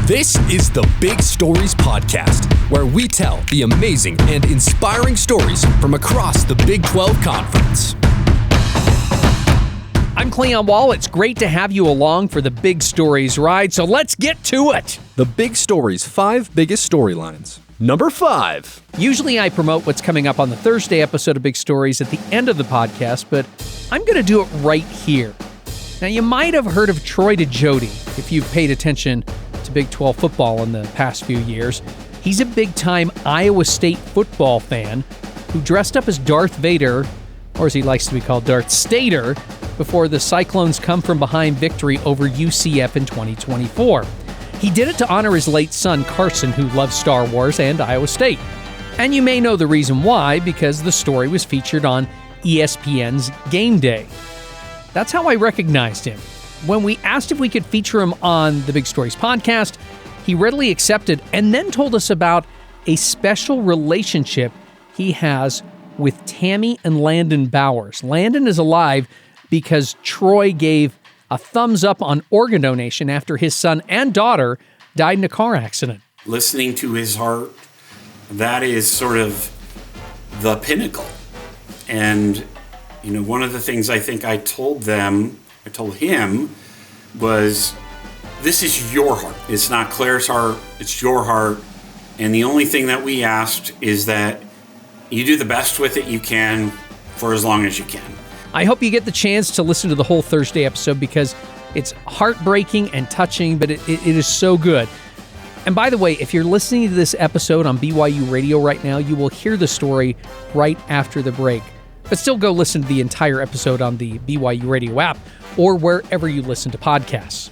This is the Big Stories Podcast, where we tell the amazing and inspiring stories from across the Big 12 Conference. I'm Cleon Wall. It's great to have you along for the Big Stories ride, so let's get to it. The Big Stories 5 biggest storylines. Number 5. Usually I promote what's coming up on the Thursday episode of Big Stories at the end of the podcast, but I'm going to do it right here. Now, you might have heard of Troy DeJoty if you've paid attention to Big 12 football in the past few years. He's a big-time Iowa State football fan who dressed up as Darth Vader, or as he likes to be called, Darth Stater, before the Cyclones' come-from-behind victory over UCF in 2024. He did it to honor his late son, Carson, who loves Star Wars and Iowa State. And you may know the reason why, because the story was featured on ESPN's Game Day. That's how I recognized him. When we asked if we could feature him on the Big Stories podcast, he readily accepted and then told us about a special relationship he has with Tammy and Landon Bowers. Landon is alive because Troy gave a thumbs up on organ donation after his son and daughter died in a car accident. Listening to his heart, that is sort of the pinnacle. And, you know, one of the things I think I told him was, this is your heart. It's not Claire's heart, it's your heart. And the only thing that we asked is that you do the best with it you can for as long as you can. I hope you get the chance to listen to the whole Thursday episode because it's heartbreaking and touching, but it is so good. And by the way, if you're listening to this episode on BYU Radio right now, you will hear the story right after the break. But still go listen to the entire episode on the BYU Radio app or wherever you listen to podcasts.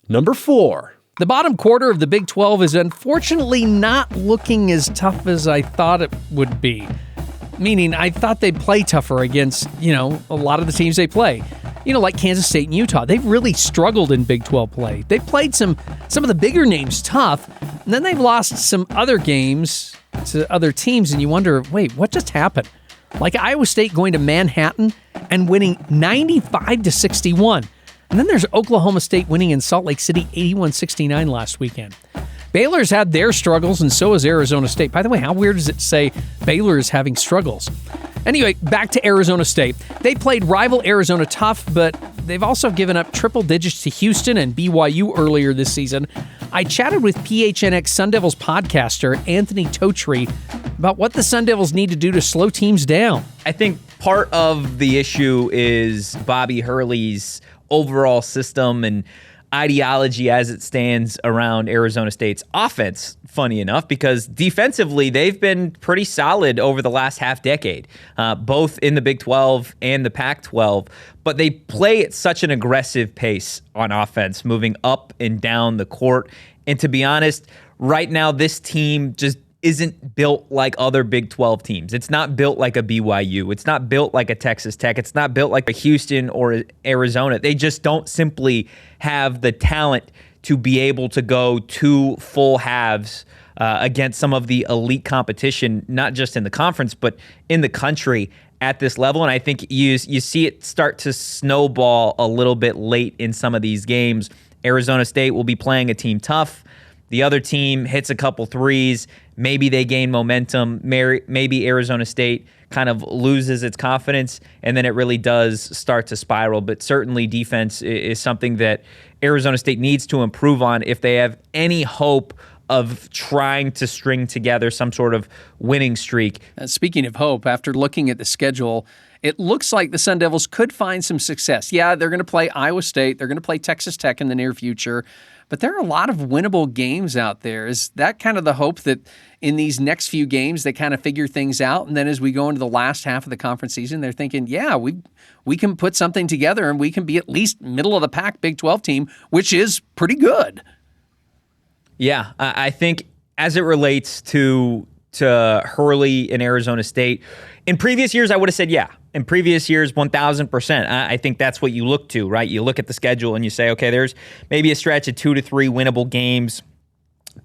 Number 4. The bottom quarter of the Big 12 is unfortunately not looking as tough as I thought it would be. Meaning, I thought they'd play tougher against, a lot of the teams they play. Like Kansas State and Utah. They've really struggled in Big 12 play. They've played some of the bigger names tough, and then they've lost some other games to other teams, and you wonder, wait, what just happened? Like Iowa State going to Manhattan and winning 95-61. And then there's Oklahoma State winning in Salt Lake City 81-69 last weekend. Baylor's had their struggles, and so has Arizona State. By the way, how weird is it to say Baylor is having struggles? Anyway, back to Arizona State. They played rival Arizona tough, but they've also given up triple digits to Houston and BYU earlier this season. I chatted with PHNX Sun Devils podcaster Anthony Totri about what the Sun Devils need to do to slow teams down. I think part of the issue is Bobby Hurley's overall system and ideology as it stands around Arizona State's offense, funny enough, because defensively they've been pretty solid over the last half decade, both in the Big 12 and the Pac-12, but they play at such an aggressive pace on offense, moving up and down the court. And to be honest, right now this team just isn't built like other Big 12 teams. It's not built like a BYU. It's not built like a Texas Tech. It's not built like a Houston or Arizona. They just don't simply have the talent to be able to go 2 full halves against some of the elite competition, not just in the conference, but in the country at this level. And I think you see it start to snowball a little bit late in some of these games. Arizona State will be playing a team tough. The other team hits a couple threes. Maybe they gain momentum. Maybe Arizona State kind of loses its confidence, and then it really does start to spiral. But certainly defense is something that Arizona State needs to improve on if they have any hope of trying to string together some sort of winning streak. Speaking of hope, after looking at the schedule, it looks like the Sun Devils could find some success. Yeah, they're going to play Iowa State. They're going to play Texas Tech in the near future. But there are a lot of winnable games out there. Is that kind of the hope that in these next few games they kind of figure things out, and then as we go into the last half of the conference season, they're thinking, yeah, we can put something together and we can be at least middle of the pack Big 12 team, which is pretty good. Yeah, I think as it relates to Hurley in Arizona State, in previous years I would have said yeah. In previous years, 1,000%. I think that's what you look to, right? You look at the schedule and you say, okay, there's maybe a stretch of 2 to 3 winnable games.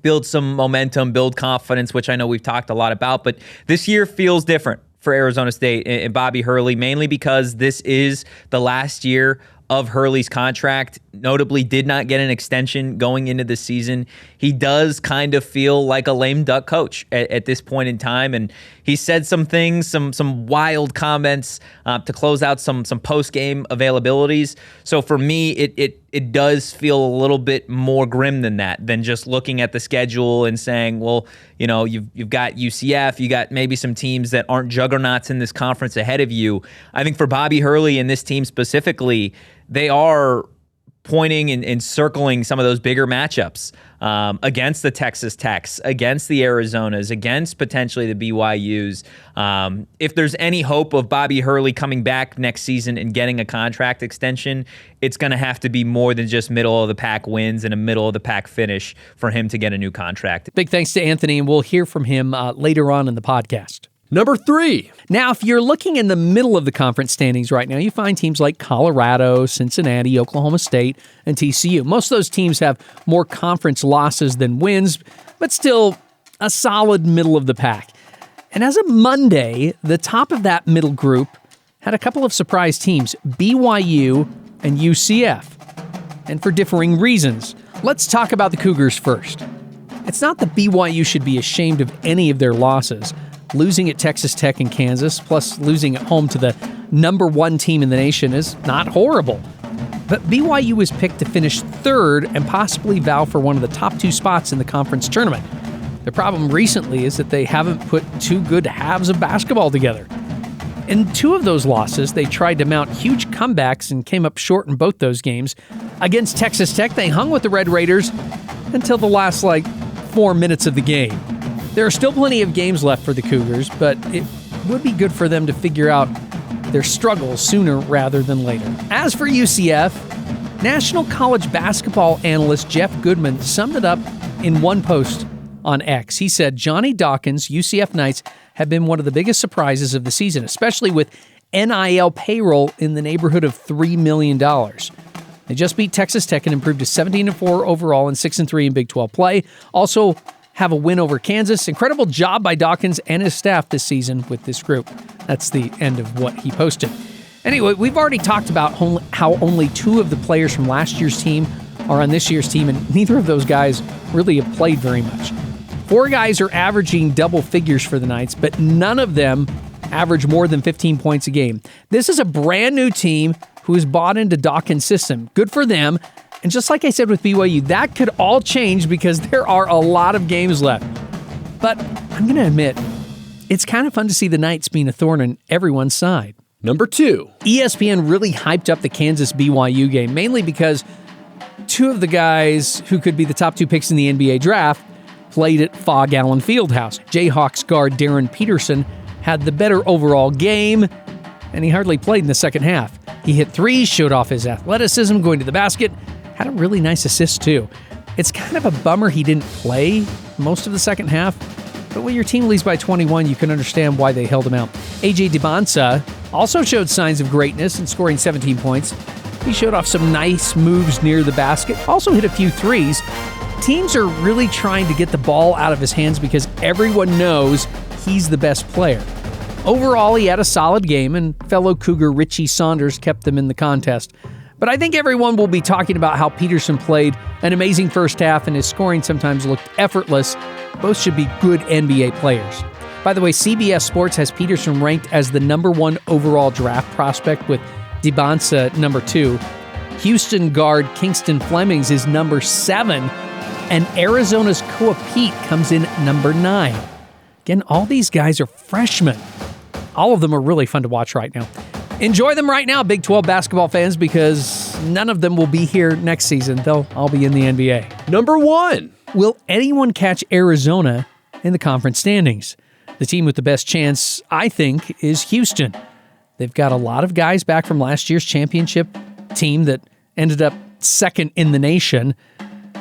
Build some momentum, build confidence, which I know we've talked a lot about. But this year feels different for Arizona State and Bobby Hurley, mainly because this is the last year of Hurley's contract, notably did not get an extension going into the season. He does kind of feel like a lame duck coach at this point in time, and he said some things, some wild comments to close out some post-game availabilities. So for me, it does feel a little bit more grim than just looking at the schedule and saying, well, you've got UCF, you got maybe some teams that aren't juggernauts in this conference ahead of you. I think for Bobby Hurley and this team specifically, they are pointing and circling some of those bigger matchups against the Texas Techs, against the Arizonas, against potentially the BYUs. If there's any hope of Bobby Hurley coming back next season and getting a contract extension, it's going to have to be more than just middle-of-the-pack wins and a middle-of-the-pack finish for him to get a new contract. Big thanks to Anthony, and we'll hear from him later on in the podcast. Number 3. Now, if you're looking in the middle of the conference standings right now, you find teams like Colorado, Cincinnati, Oklahoma State, and TCU. Most of those teams have more conference losses than wins, but still a solid middle of the pack. And as of Monday, the top of that middle group had a couple of surprise teams, BYU and UCF, and for differing reasons. Let's talk about the Cougars first. It's not that BYU should be ashamed of any of their losses. Losing at Texas Tech and Kansas, plus losing at home to the number 1 team in the nation is not horrible. But BYU was picked to finish 3rd and possibly vow for one of the top 2 spots in the conference tournament. The problem recently is that they haven't put 2 good halves of basketball together. In 2 of those losses, they tried to mount huge comebacks and came up short in both those games. Against Texas Tech, they hung with the Red Raiders until the last 4 minutes of the game. There are still plenty of games left for the Cougars, but it would be good for them to figure out their struggles sooner rather than later. As for UCF, National College Basketball analyst Jeff Goodman summed it up in one post on X. He said, Johnny Dawkins' UCF Knights have been one of the biggest surprises of the season, especially with NIL payroll in the neighborhood of $3 million. They just beat Texas Tech and improved to 17-4 overall and 6-3 in Big 12 play. Also have a win over Kansas. Incredible job by Dawkins and his staff this season with this group. That's the end of what he posted. Anyway, we've already talked about how only 2 of the players from last year's team are on this year's team, and neither of those guys really have played very much. 4 guys are averaging double figures for the Knights, but none of them average more than 15 points a game. This is a brand new team who has bought into Dawkins' system. Good for them. And just like I said with BYU, that could all change because there are a lot of games left. But I'm going to admit, it's kind of fun to see the Knights being a thorn in everyone's side. Number 2. ESPN really hyped up the Kansas BYU game, mainly because 2 of the guys who could be the top 2 picks in the NBA draft played at Fog Allen Fieldhouse. Jayhawks guard Darryn Peterson had the better overall game, and he hardly played in the second half. He hit 3s, showed off his athleticism, going to the basket, had a really nice assist too. It's kind of a bummer he didn't play most of the second half, but when your team leads by 21, you can understand why they held him out. AJ Dybantsa also showed signs of greatness in scoring 17 points. He showed off some nice moves near the basket, also hit a few 3s. Teams are really trying to get the ball out of his hands because everyone knows he's the best player. Overall, he had a solid game, and fellow Cougar Richie Saunders kept them in the contest. But I think everyone will be talking about how Peterson played an amazing first half and his scoring sometimes looked effortless. Both should be good NBA players. By the way, CBS Sports has Peterson ranked as the number 1 overall draft prospect with Dybantsa number 2. Houston guard Kingston Flemings is number 7. And Arizona's Koa Pete comes in number 9. Again, all these guys are freshmen. All of them are really fun to watch right now. Enjoy them right now, Big 12 basketball fans, because none of them will be here next season. They'll all be in the NBA. Number 1. Will anyone catch Arizona in the conference standings? The team with the best chance, I think, is Houston. They've got a lot of guys back from last year's championship team that ended up second in the nation,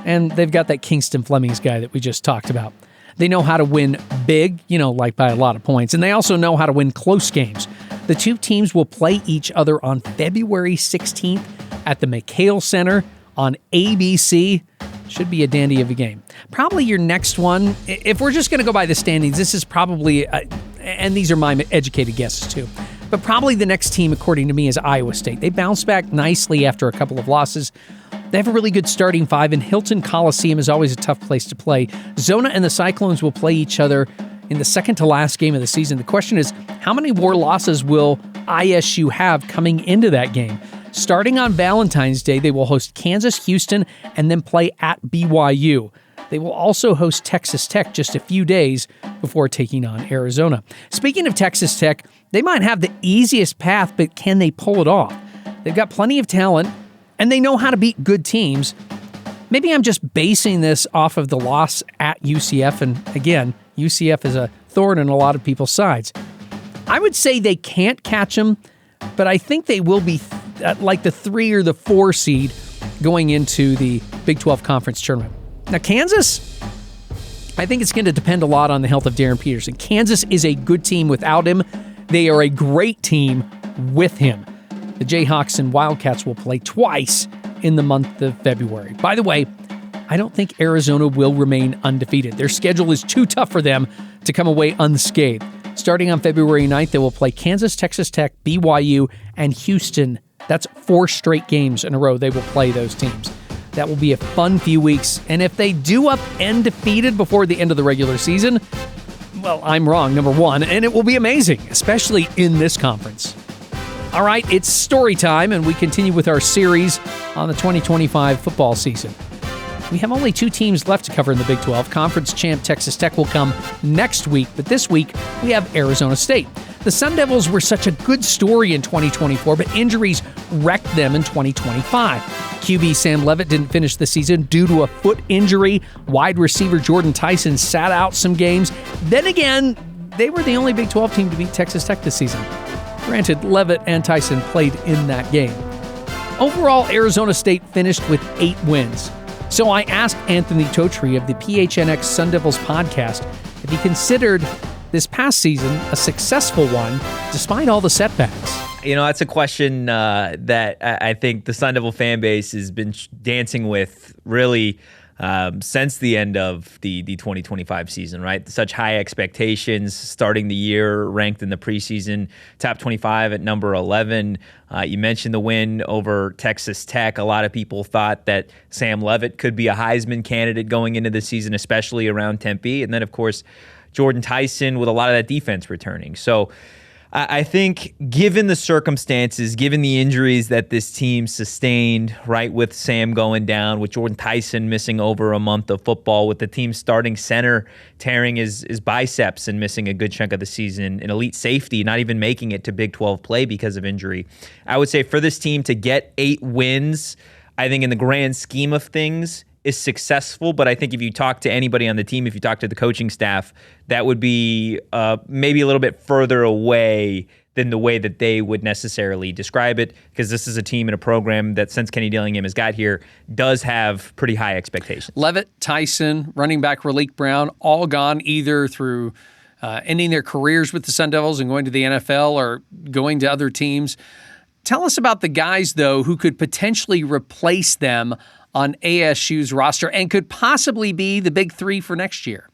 and they've got that Kingston Flemings guy that we just talked about. They know how to win big, like by a lot of points, and they also know how to win close games. The 2 teams will play each other on February 16th at the McHale Center on ABC. Should be a dandy of a game. Probably your next one, if we're just going to go by the standings, this is probably, and these are my educated guesses too, But probably the next team, according to me, is Iowa State. They bounced back nicely after a couple of losses. They have a really good starting five, and Hilton Coliseum is always a tough place to play. Zona and the Cyclones will play each other in the second to last game of the season. The question is, how many more losses will ISU have coming into that game? Starting on Valentine's Day, they will host Kansas, Houston, and then play at BYU. They will also host Texas Tech just a few days before taking on Arizona. Speaking of Texas Tech, they might have the easiest path, but can they pull it off? They've got plenty of talent, and they know how to beat good teams. Maybe I'm just basing this off of the loss at UCF, and again, UCF is a thorn in a lot of people's sides. I would say they can't catch them, but I think they will be like the 3 or the 4 seed going into the Big 12 Conference Tournament. Now, Kansas, I think it's going to depend a lot on the health of Darryn Peterson. Kansas is a good team without him. They are a great team with him. The Jayhawks and Wildcats will play twice in the month of February. By the way, I don't think Arizona will remain undefeated. Their schedule is too tough for them to come away unscathed. Starting on February 9th, they will play Kansas, Texas Tech, BYU, and Houston. That's 4 straight games in a row they will play those teams. That will be a fun few weeks. And if they do end defeated before the end of the regular season, well, I'm wrong, number one, and it will be amazing, especially in this conference. All right, it's story time, and we continue with our series on the 2025 football season. We have only 2 teams left to cover in the Big 12. Conference champ Texas Tech will come next week, but this week we have Arizona State. The Sun Devils were such a good story in 2024, but injuries wrecked them in 2025. QB Sam Leavitt didn't finish the season due to a foot injury. Wide receiver Jordan Tyson sat out some games. Then again, they were the only Big 12 team to beat Texas Tech this season. Granted, Leavitt and Tyson played in that game. Overall, Arizona State finished with 8 wins. So I asked Anthony Totri of the PHNX Sun Devils podcast if he considered this past season a successful one despite all the setbacks. That's a question that I think the Sun Devil fan base has been dancing with really since the end of the 2025 season, right? Such high expectations starting the year, ranked in the preseason top 25 at number 11. You mentioned the win over Texas Tech. A lot of people thought that Sam Leavitt could be a Heisman candidate going into the season, especially around Tempe. And then, of course, Jordan Tyson with a lot of that defense returning. So I think given the circumstances, given the injuries that this team sustained, right, with Sam going down, with Jordan Tyson missing over a month of football, with the team's starting center tearing his biceps and missing a good chunk of the season, an elite safety not even making it to Big 12 play because of injury, I would say for this team to get 8 wins, I think in the grand scheme of things, is successful, but I think if you talk to anybody on the team, if you talk to the coaching staff, that would be maybe a little bit further away than the way that they would necessarily describe it, because this is a team and a program that since Kenny Dillingham has got here does have pretty high expectations. Leavitt, Tyson, running back Raleek Brown, all gone either through ending their careers with the Sun Devils and going to the NFL or going to other teams. Tell us about the guys, though, who could potentially replace them on ASU's roster and could possibly be the big 3 for next year.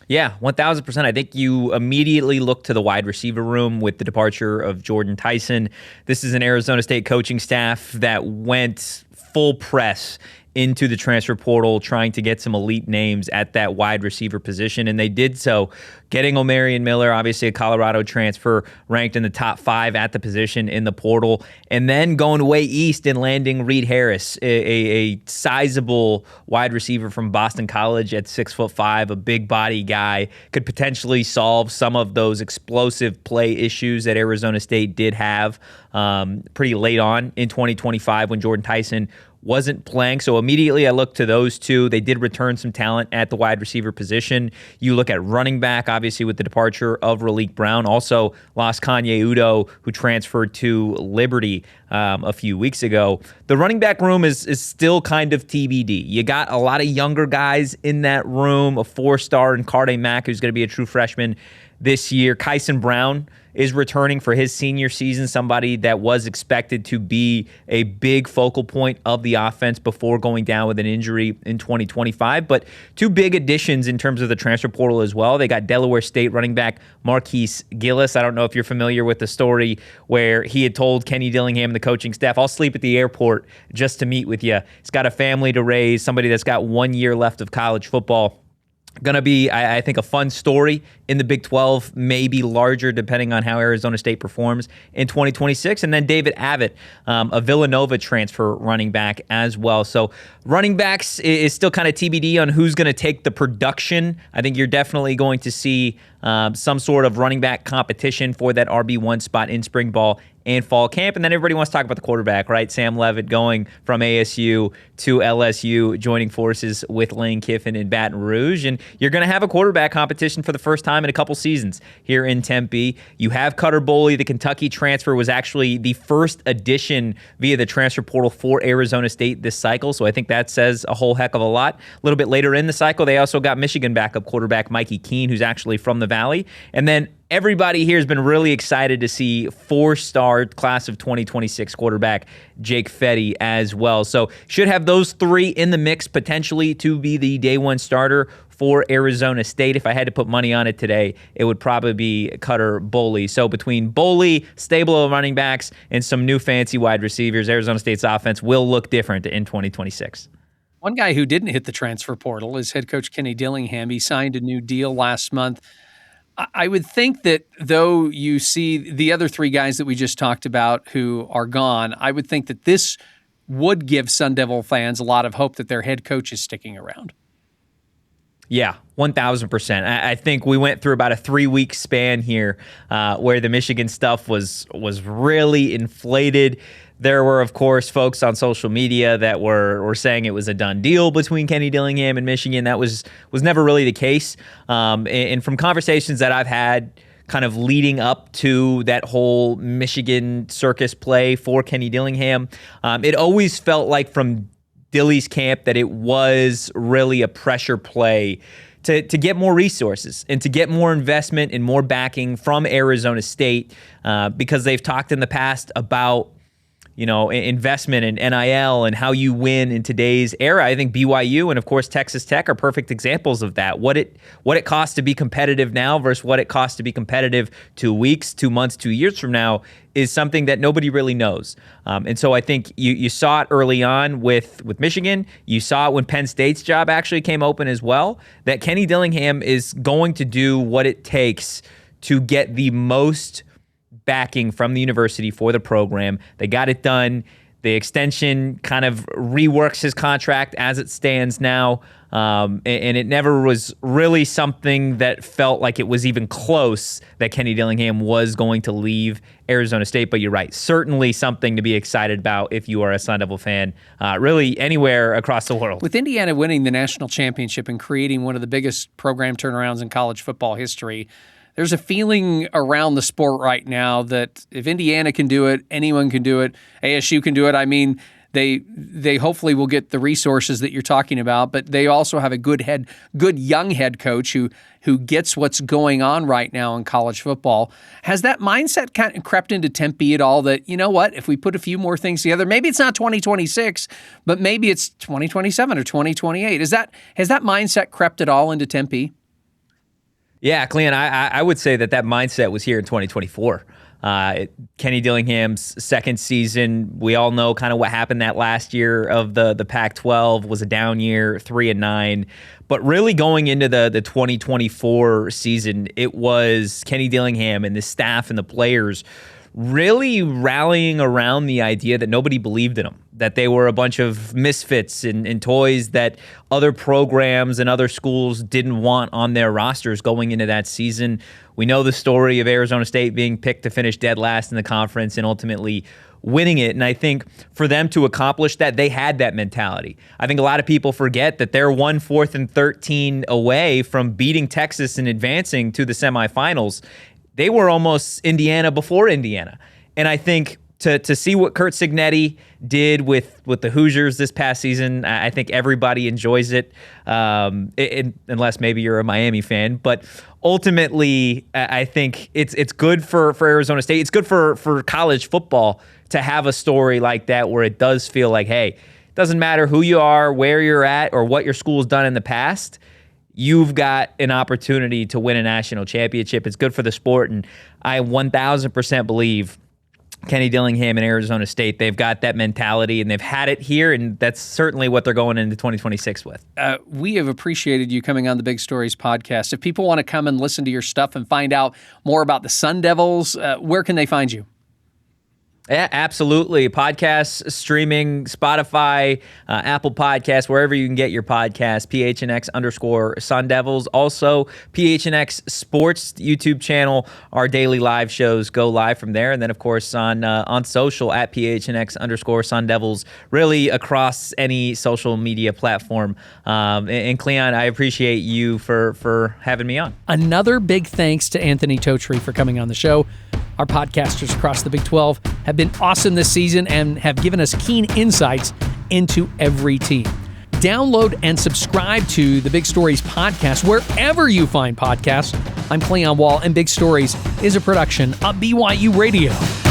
Yeah, 1,000%. I think you immediately look to the wide receiver room with the departure of Jordan Tyson. This is an Arizona State coaching staff that went full press into the transfer portal, trying to get some elite names at that wide receiver position, and they did so, getting Omarion Miller, obviously a Colorado transfer, ranked in the top 5 at the position in the portal, and then going way east and landing Reed Harris, a sizable wide receiver from Boston College at 6'5", a big body guy, could potentially solve some of those explosive play issues that Arizona State did have pretty late on in 2025 when Jordan Tyson wasn't playing. So immediately I look to those two. They did return some talent at the wide receiver position. You look at running back, obviously with the departure of Raleek Brown. Also lost Kanye Udo, who transferred to Liberty a few weeks ago. The running back room is still kind of TBD. You got a lot of younger guys in that room, a 4-star in Carde Mack, who's going to be a true freshman this year. Kyson Brown is returning for his senior season, somebody that was expected to be a big focal point of the offense before going down with an injury in 2025. But two big additions in terms of the transfer portal as well. They got Delaware State running back Marquise Gillis. I don't know if you're familiar with the story where he had told Kenny Dillingham and the coaching staff, I'll sleep at the airport just to meet with you. He's got a family to raise, somebody that's got 1 year left of college football. Going to be, I think, a fun story in the Big 12, maybe larger depending on how Arizona State performs in 2026. And then David Abbott, a Villanova transfer running back as well. So running backs is still kind of TBD on who's going to take the production. I think you're definitely going to see some sort of running back competition for that RB1 spot in spring ball and fall camp. And then everybody wants to talk about the quarterback, right? Sam Leavitt going from ASU to LSU, joining forces with Lane Kiffin in Baton Rouge. And you're going to have a quarterback competition for the first time in a couple seasons here in Tempe. You have Cutter Boley. The Kentucky transfer was actually the first addition via the transfer portal for Arizona State this cycle. So I think that says a whole heck of a lot. A little bit later in the cycle, they also got Michigan backup quarterback Mikey Keene, who's actually from the Valley. And then everybody here has been really excited to see 4-star class of 2026 quarterback Jake Fetty as well. So should have those three in the mix potentially to be the day one starter for Arizona State. If I had to put money on it today, it would probably be Cutter Boley. So between Boley, stable of running backs, and some new fancy wide receivers, Arizona State's offense will look different in 2026. One guy who didn't hit the transfer portal is head coach Kenny Dillingham. He signed a new deal last month. I would think that though you see the other three guys that we just talked about who are gone, I would think that this would give Sun Devil fans a lot of hope that their head coach is sticking around. Yeah, 1,000%. I think we went through about a 3-week span here where the Michigan stuff was really inflated. There were, of course, folks on social media that were saying it was a done deal between Kenny Dillingham and Michigan. That was never really the case. And from conversations that I've had kind of leading up to that whole Michigan circus play for Kenny Dillingham, it always felt like from Dilly's camp that it was really a pressure play to get more resources and to get more investment and more backing from Arizona State because they've talked in the past about investment in NIL and how you win in today's era. I think BYU and, of course, Texas Tech are perfect examples of that. What it costs to be competitive now versus what it costs to be competitive 2 weeks, 2 months, 2 years from now is something that nobody really knows. And so I think you saw it early on with Michigan. You saw it when Penn State's job actually came open as well, that Kenny Dillingham is going to do what it takes to get the most backing from the university for the program. They got it done. The extension kind of reworks his contract as it stands now. And it never was really something that felt like it was even close that Kenny Dillingham was going to leave Arizona State. But you're right. Certainly something to be excited about if you are a Sun Devil fan, really anywhere across the world. With Indiana winning the national championship and creating one of the biggest program turnarounds in college football history, there's a feeling around the sport right now that if Indiana can do it, anyone can do it. ASU can do it. I mean, they hopefully will get the resources that you're talking about, but they also have a good young head coach who gets what's going on right now in college football. Has that mindset kind of crept into Tempe at all that, you know what, if we put a few more things together, maybe it's not 2026, but maybe it's 2027 or 2028. Has that mindset crept at all into Tempe? Yeah, Cleon, I would say that mindset was here in 2024. Kenny Dillingham's second season, we all know kind of what happened that last year of the Pac-12 was a down year, 3-9. But really going into the 2024 season, it was Kenny Dillingham and the staff and the players really rallying around the idea that nobody believed in them, that they were a bunch of misfits and toys that other programs and other schools didn't want on their rosters going into that season. We know the story of Arizona State being picked to finish dead last in the conference and ultimately winning it. And I think for them to accomplish that, they had that mentality. I think a lot of people forget that they're 4th and 13 away from beating Texas and advancing to the semifinals. They were almost Indiana before Indiana. And I think to see what Curt Cignetti did with the Hoosiers this past season, I think everybody enjoys it, unless maybe you're a Miami fan. But ultimately, I think it's good for Arizona State. It's good for college football to have a story like that where it does feel like, hey, it doesn't matter who you are, where you're at, or what your school's done in the past. You've got an opportunity to win a national championship. It's good for the sport, and I 1,000% believe Kenny Dillingham and Arizona State, they've got that mentality, and they've had it here, and that's certainly what they're going into 2026 with. We have appreciated you coming on the Big Stories podcast. If people want to come and listen to your stuff and find out more about the Sun Devils, where can they find you? Yeah, absolutely. Podcasts, streaming, Spotify, Apple Podcasts, wherever you can get your podcasts, PHNX_Sun Devils. Also, PHNX Sports YouTube channel. Our daily live shows go live from there. And then, of course, on social at PHNX_Sun Devils, really across any social media platform. And Cleon, I appreciate you for having me on. Another big thanks to Anthony Totri for coming on the show. Our podcasters across the Big 12 have been awesome this season and have given us keen insights into every team. Download and subscribe to the Big Stories podcast wherever you find podcasts. I'm Cleon Wall, and Big Stories is a production of BYU Radio.